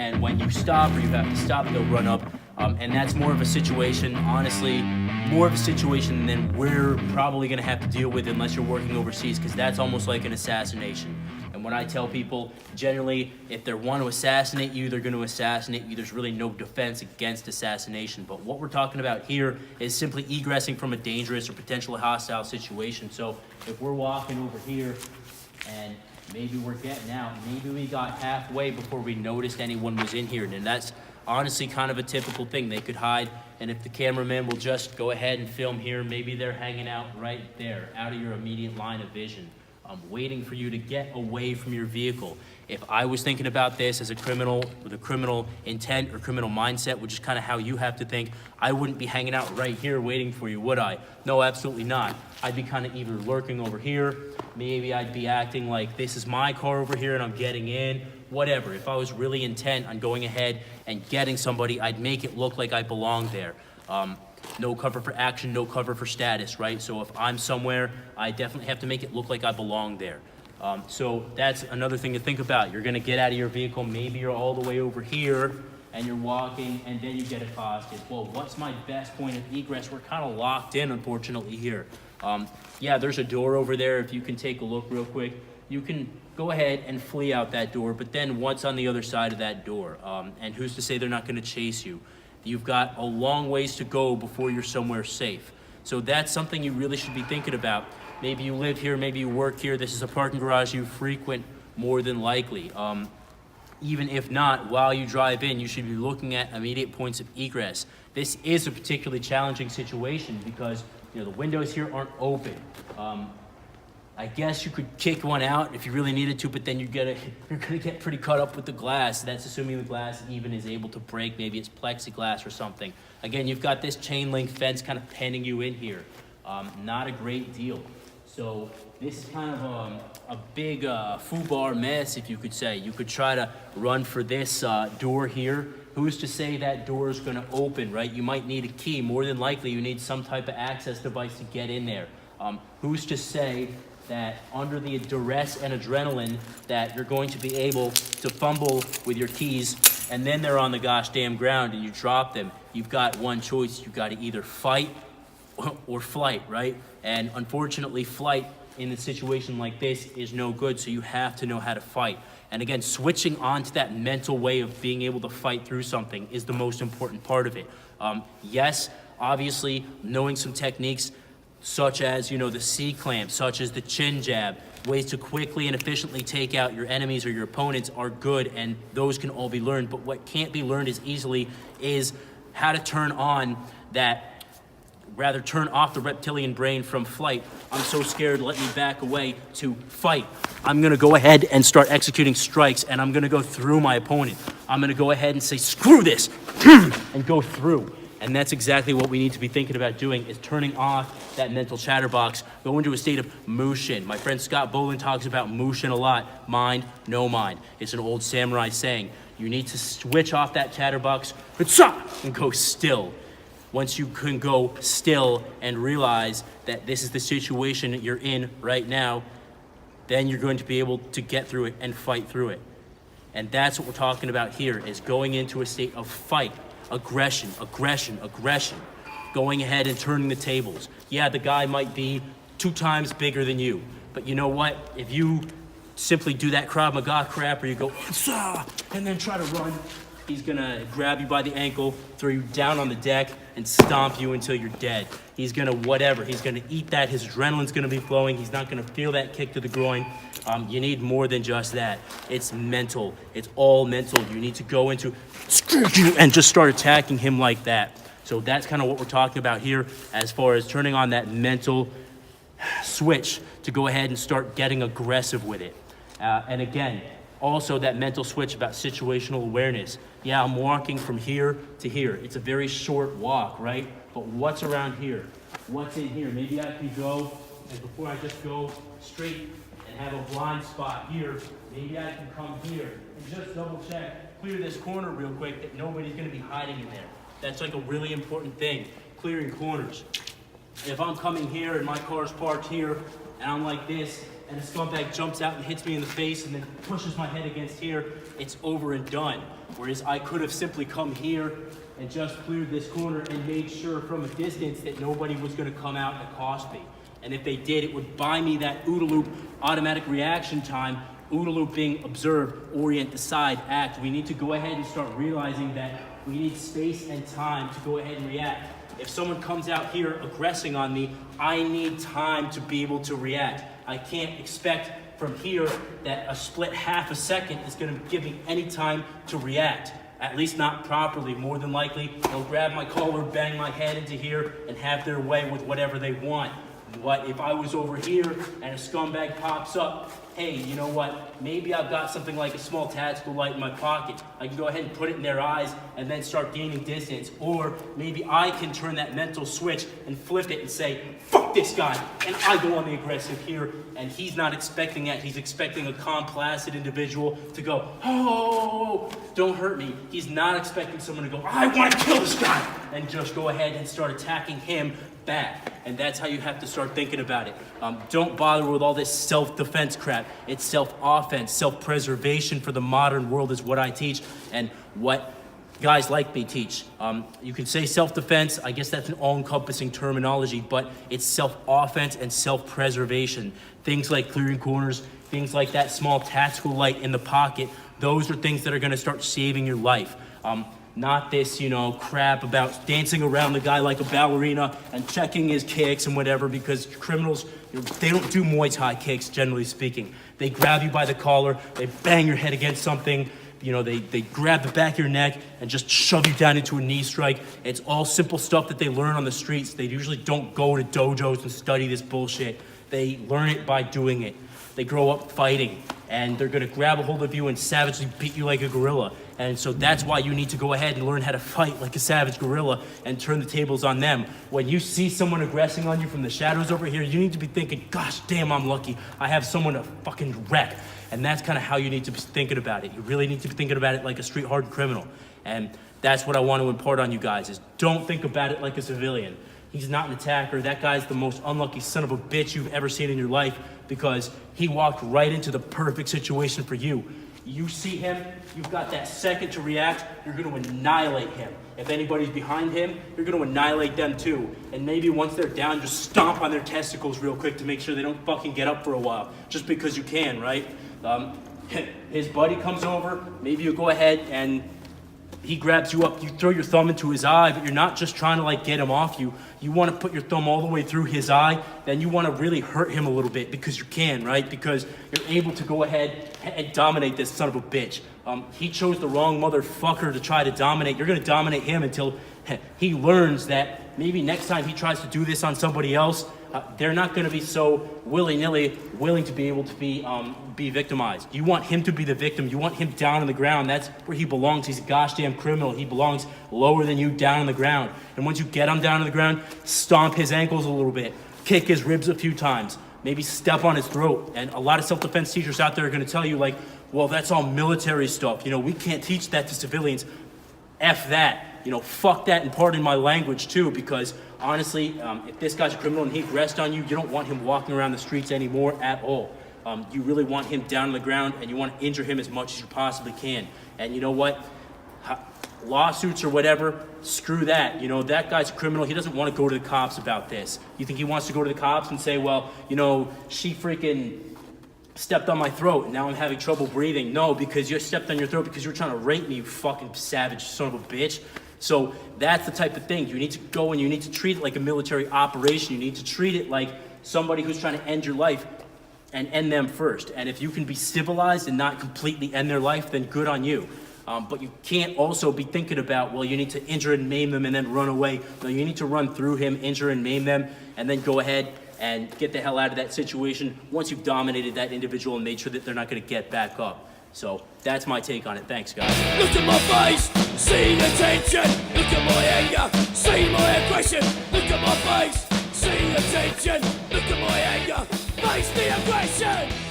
and when you stop or you have to stop, they'll run up. And that's more of a situation, honestly, more of a situation than we're probably gonna have to deal with unless you're working overseas, because that's almost like an assassination. And when I tell people, generally, if they want to assassinate you, they're gonna assassinate you. There's really no defense against assassination. But what we're talking about here is simply egressing from a dangerous or potentially hostile situation. So if we're walking over here and maybe we're getting out, maybe we got halfway before we noticed anyone was in here, and that's honestly kind of a typical thing. They could hide, and if the cameraman will just go ahead and film here, maybe they're hanging out right there, out of your immediate line of vision, waiting for you to get away from your vehicle. If I was thinking about this as a criminal with a criminal intent or criminal mindset, which is kind of how you have to think, I wouldn't be hanging out right here waiting for you, would I? No, absolutely not. I'd be kind of either lurking over here, maybe I'd be acting like this is my car over here and I'm getting in, whatever. If I was really intent on going ahead and getting somebody, I'd make it look like I belong there. No cover for action, no cover for status, right? So if I'm somewhere, I definitely have to make it look like I belong there. So that's another thing to think about. You're gonna get out of your vehicle, maybe you're all the way over here and you're walking and then you get accosted. Well, what's my best point of egress? We're kind of locked in, unfortunately, here. Yeah, there's a door over there. If you can take a look real quick, you can go ahead and flee out that door, but then what's on the other side of that door? And who's to say they're not gonna chase you? You've got a long ways to go before you're somewhere safe. So that's something you really should be thinking about. Maybe you live here, maybe you work here. This is a parking garage you frequent more than likely. Even if not, while you drive in, you should be looking at immediate points of egress. This is a particularly challenging situation because the windows here aren't open. I guess you could kick one out if you really needed to, but then you're gonna get pretty caught up with the glass. That's assuming the glass even is able to break. Maybe it's plexiglass or something. Again, you've got this chain link fence kind of penning you in here. Not a great deal. So this is kind of a big foobar mess, if you could say. You could try to run for this door here. Who's to say that door is gonna open, right? You might need a key. More than likely, you need some type of access device to get in there. Who's to say that under the duress and adrenaline that you're going to be able to fumble with your keys and then they're on the gosh damn ground and you drop them? You've got one choice. You've got to either fight or flight, right? And unfortunately, flight in a situation like this is no good, so you have to know how to fight. And again, switching on to that mental way of being able to fight through something is the most important part of it. Yes, obviously, knowing some techniques such as, the C-clamp, such as the chin jab, ways to quickly and efficiently take out your enemies or your opponents are good, and those can all be learned. But what can't be learned as easily is how to turn off the reptilian brain from flight. I'm so scared, let me back away, to fight. I'm gonna go ahead and start executing strikes, and I'm gonna go through my opponent. I'm gonna go ahead and say, screw this, and go through. And that's exactly what we need to be thinking about doing, is turning off that mental chatterbox, go into a state of mushin. My friend Scott Boland talks about mushin a lot. Mind, no mind. It's an old samurai saying. You need to switch off that chatterbox and go still. Once you can go still and realize that this is the situation that you're in right now, then you're going to be able to get through it and fight through it. And that's what we're talking about here, is going into a state of fight. Aggression, going ahead and turning the tables. Yeah, the guy might be 2 times bigger than you, but you know what? If you simply do that Krav Maga crap where you go, and then try to run, he's gonna grab you by the ankle, throw you down on the deck, and stomp you until you're dead. He's gonna whatever, he's gonna eat that, his adrenaline's gonna be flowing, he's not gonna feel that kick to the groin. You need more than just that. It's mental, it's all mental. You need to go into and just start attacking him like that. So that's kind of what we're talking about here as far as turning on that mental switch to go ahead and start getting aggressive with it. And again, also that mental switch about situational awareness. Yeah, I'm walking from here to here. It's a very short walk, right? But what's around here? What's in here? Maybe I can go, and before I just go straight and have a blind spot here, maybe I can come here and just double check, clear this corner real quick that nobody's gonna be hiding in there. That's like a really important thing, clearing corners. If I'm coming here and my car's parked here and I'm like this, and a scumbag jumps out and hits me in the face and then pushes my head against here, it's over and done. Whereas I could have simply come here and just cleared this corner and made sure from a distance that nobody was going to come out and accost me. And if they did, it would buy me that OODA loop automatic reaction time. OODA loop being observe, orient, decide, act. We need to go ahead and start realizing that we need space and time to go ahead and react. If someone comes out here aggressing on me, I need time to be able to react. I can't expect from here that a split half a second is going to give me any time to react. At least not properly. More than likely, they'll grab my collar, bang my head into here, and have their way with whatever they want. What if I was over here and a scumbag pops up? Hey, you know what? Maybe I've got something like a small tactical light in my pocket. I can go ahead and put it in their eyes and then start gaining distance. Or maybe I can turn that mental switch and flip it and say, fuck this guy. And I go on the aggressive here, and he's not expecting that. He's expecting a calm, placid individual to go, oh, don't hurt me. He's not expecting someone to go, I want to kill this guy, and just go ahead and start attacking him back. And that's how you have to start thinking about it. Don't bother with all this self-defense crap. It's self-offense, self-preservation for the modern world is what I teach and what guys like me teach. You can say self-defense, I guess that's an all-encompassing terminology, but it's self-offense and self-preservation. Things like clearing corners, things like that small tactical light in the pocket, those are things that are gonna start saving your life. Not this, crap about dancing around the guy like a ballerina and checking his kicks and whatever, because criminals, they don't do Muay Thai kicks, generally speaking. They grab you by the collar, they bang your head against something, they grab the back of your neck and just shove you down into a knee strike. It's all simple stuff that they learn on the streets. They usually don't go to dojos and study this bullshit. They learn it by doing it. They grow up fighting, and they're gonna grab a hold of you and savagely beat you like a gorilla. And so that's why you need to go ahead and learn how to fight like a savage gorilla and turn the tables on them. When you see someone aggressing on you from the shadows over here, you need to be thinking, gosh damn, I'm lucky. I have someone to fucking wreck. And that's kind of how you need to be thinking about it. You really need to be thinking about it like a street hardened criminal. And that's what I want to impart on you guys is don't think about it like a civilian. He's not an attacker. That guy's the most unlucky son of a bitch you've ever seen in your life because he walked right into the perfect situation for you. You see him, you've got that second to react, you're going to annihilate him. If anybody's behind him, you're going to annihilate them too. And maybe once they're down, just stomp on their testicles real quick to make sure they don't fucking get up for a while, just because you can, right? His buddy comes over, maybe you go ahead and he grabs you up, you throw your thumb into his eye, but you're not just trying to get him off you. You want to put your thumb all the way through his eye, then you want to really hurt him a little bit because you can, right? Because you're able to go ahead and dominate this son of a bitch. He chose the wrong motherfucker to try to dominate. You're going to dominate him until he learns that maybe next time he tries to do this on somebody else, they're not going to be so willy-nilly willing to be able to be victimized. You want him to be the victim. You want him down on the ground. That's where he belongs. He's a gosh damn criminal. He belongs lower than you, down on the ground. And once you get him down on the ground, stomp his ankles a little bit, kick his ribs a few times, maybe step on his throat. And a lot of self-defense teachers out there are going to tell you well, that's all military stuff. We can't teach that to civilians. F that. Fuck that, and pardon my language too, because honestly, if this guy's a criminal and he aggressed on you, you don't want him walking around the streets anymore at all. You really want him down on the ground, and you want to injure him as much as you possibly can. And you know what? Lawsuits or whatever, screw that. That guy's a criminal. He doesn't want to go to the cops about this. You think he wants to go to the cops and say, well, she freaking stepped on my throat and now I'm having trouble breathing? No, because you stepped on your throat because you were trying to rape me, you fucking savage son of a bitch. So that's the type of thing. You need to go and you need to treat it like a military operation. You need to treat it like somebody who's trying to end your life and end them first. And if you can be civilized and not completely end their life, then good on you. But you can't also be thinking about, well, you need to injure and maim them and then run away. No, you need to run through him, injure and maim them, and then go ahead and get the hell out of that situation once you've dominated that individual and made sure that they're not going to get back up. So that's my take on it. Thanks, guys. Look at my face, see the tension. Look at my anger, see my aggression. Look at my face, see the tension. Look at my anger, face the aggression.